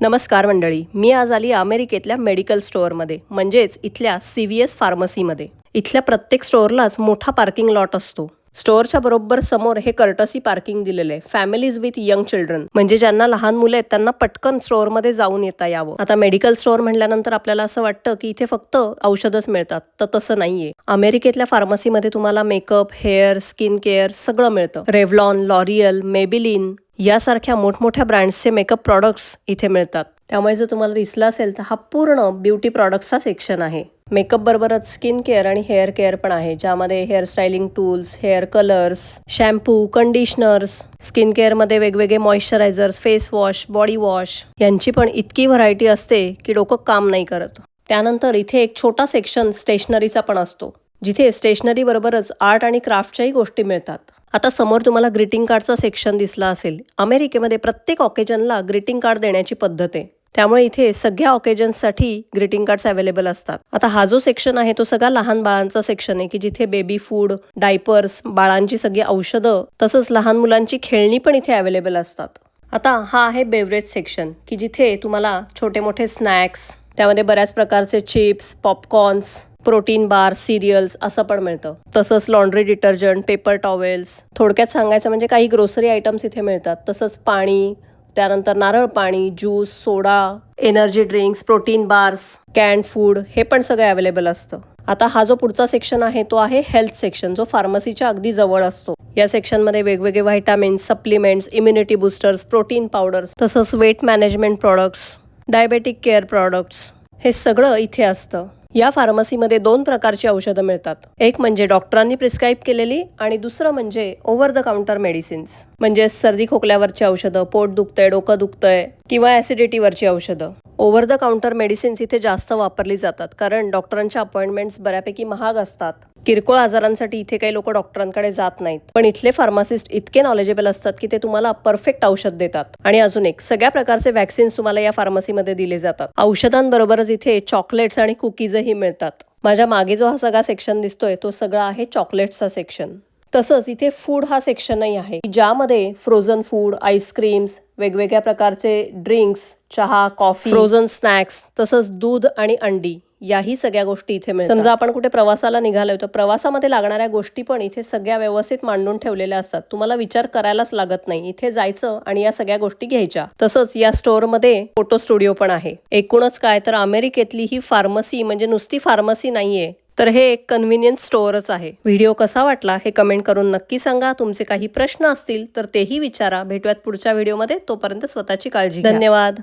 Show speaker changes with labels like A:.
A: नमस्कार मंडळी, मी आज आली अमेरिकेतल्या मेडिकल स्टोअरमध्ये, म्हणजेच इथल्या CVS फार्मसीमध्ये. इथल्या प्रत्येक स्टोअरलाच मोठा पार्किंग लॉट असतो. स्टोअरच्या बरोबर समोर हे कर्टसी पार्किंग दिलेलं आहे. फॅमिलीज विथ यंग चिल्ड्रन, म्हणजे ज्यांना लहान मुलं आहेत त्यांना पटकन स्टोअरमध्ये जाऊन येता यावं. आता मेडिकल स्टोअर म्हटल्यानंतर आपल्याला असं वाटतं की इथे फक्त औषधच मिळतात, तर तसं नाहीये. अमेरिकेतल्या फार्मसीमध्ये तुम्हाला मेकअप, हेअर, स्किन केअर सगळं मिळतं. रेव्हलॉन, लॉरियल, मेबिलिन यासारख्या मोठमोठ्या ब्रँड्सचे मेकअप प्रॉडक्ट्स इथे मिळतात. त्यामुळे जर तुम्हाला दिसला असेल तर हा पूर्ण ब्युटी प्रॉडक्ट्सचा सेक्शन आहे. मेकअप बरोबरच स्किन केअर आणि हेअर केअर पण आहे, ज्यामध्ये hair styling tools, hair colours, shampoo, conditioners, skin केअरमध्ये वेगवेगळे moisturisers, face wash, body wash यांची पण इतकी व्हरायटी असते की डोकं काम नाही करत. त्यानंतर इथे एक छोटा सेक्शन स्टेशनरीचा पण असतो, जिथे स्टेशनरी बरोबरच आर्ट आणि क्राफ्टच्याही गोष्टी मिळतात. आता समोर तुम्हाला ग्रीटिंग कार्डचा सेक्शन दिसला असेल. अमेरिकेमध्ये प्रत्येक ऑकेजनला ग्रीटिंग कार्ड देण्याची पद्धत आहे, त्यामुळे इथे सगळ्या ऑकेजन्ससाठी ग्रीटिंग कार्ड्स अवेलेबल असतात. आता हा जो सेक्शन आहे तो सगळा लहान बाळांचा सेक्शन आहे, की जिथे बेबी फूड, डायपर्स, बाळांची सगळी औषधं तसंच लहान मुलांची खेळणी पण इथे अवेलेबल असतात. आता हा आहे बेवरेज सेक्शन, की जिथे तुम्हाला छोटे मोठे स्नॅक्स, त्यामध्ये बऱ्याच प्रकारचे chips, popcorns, protein bar, serials असं पण मिळतं. तसंच लॉन्ड्री डिटर्जंट, पेपर टॉवेल्स, थोडक्यात सांगायचं म्हणजे काही ग्रोसरी आयटम्स इथे मिळतात. तसंच पाणी, त्यानंतर नारळ पाणी, juice, soda, energy drinks, protein bars, canned food हे पण सगळं अवेलेबल असतं. आता हा जो पुढचा सेक्शन आहे तो आहे हेल्थ सेक्शन, जो फार्मसीच्या अगदी जवळ असतो. या सेक्शनमध्ये वेगवेगळे vitamins, supplements, immunity boosters, protein powders, तसंच weight management products, diabetic care products हे सगळं इथे असतं. या फार्मसीमध्ये 2 प्रकारची औषधं मिळतात. एक म्हणजे डॉक्टरांनी प्रिस्क्राईब केलेली आणि दुसरं म्हणजे ओव्हर द काउंटर मेडिसिन्स, म्हणजे सर्दी खोकल्यावरची औषधं, पोट दुखतंय, डोकं दुखतंय किंवा ॲसिडिटीवरची औषधं. ओव्हर द काउंटर मेडिसिन्स इथे जास्त वापरली जातात, कारण डॉक्टरांच्या अपॉइंटमेंट्स बऱ्यापैकी महाग असतात. किरकोळ आजारांसाठी इथे काही लोक डॉक्टरांकडे जात नाहीत, पण इथले फार्मासिस्ट इतके नॉलेजेबल असतात की ते तुम्हाला परफेक्ट औषध देतात. आणि अजून एक, सगळ्या प्रकारचे वॅक्सिन्स तुम्हाला या फार्मसीमध्ये दिले जातात. औषधांबरोबरच इथे चॉकलेट्स आणि कुकीजही मिळतात. माझ्या मागे जो हा सगळा सेक्शन दिसतोय तो सगळा आहे चॉकलेट्सचा सेक्शन. तसंच इथे फूड हा सेक्शनही आहे, ज्यामध्ये फ्रोझन फूड, आईस्क्रीम्स, वेगवेगळ्या प्रकारचे ड्रिंक्स, चहा, कॉफी, फ्रोझन स्नॅक्स, तसंच दूध आणि अंडी याही सगळ्या गोष्टी इथे मिळतात. समजा आपण कुठे प्रवासाला निघालोय तर प्रवासामध्ये लागणाऱ्या गोष्टी पण इथे सगळ्या व्यवस्थित मांडून ठेवलेल्या असतात. तुम्हाला विचार करायलाच लागत नाही, इथे जायचं आणि या सगळ्या गोष्टी घ्यायच्या. तसंच या स्टोअरमध्ये फोटो स्टुडिओ पण आहे. एकूणच काय तर अमेरिकेतली ही फार्मसी म्हणजे नुसती फार्मसी नाहीये, तर हे एक कन्व्हिनियन्स स्टोअरच आहे. व्हिडिओ कसा वाटला हे कमेंट करून नक्की सांगा. तुमचे काही प्रश्न असतील तर तेही विचारा. भेटूयात पुढच्या व्हिडिओमध्ये. तोपर्यंत स्वतःची काळजी घ्या. धन्यवाद.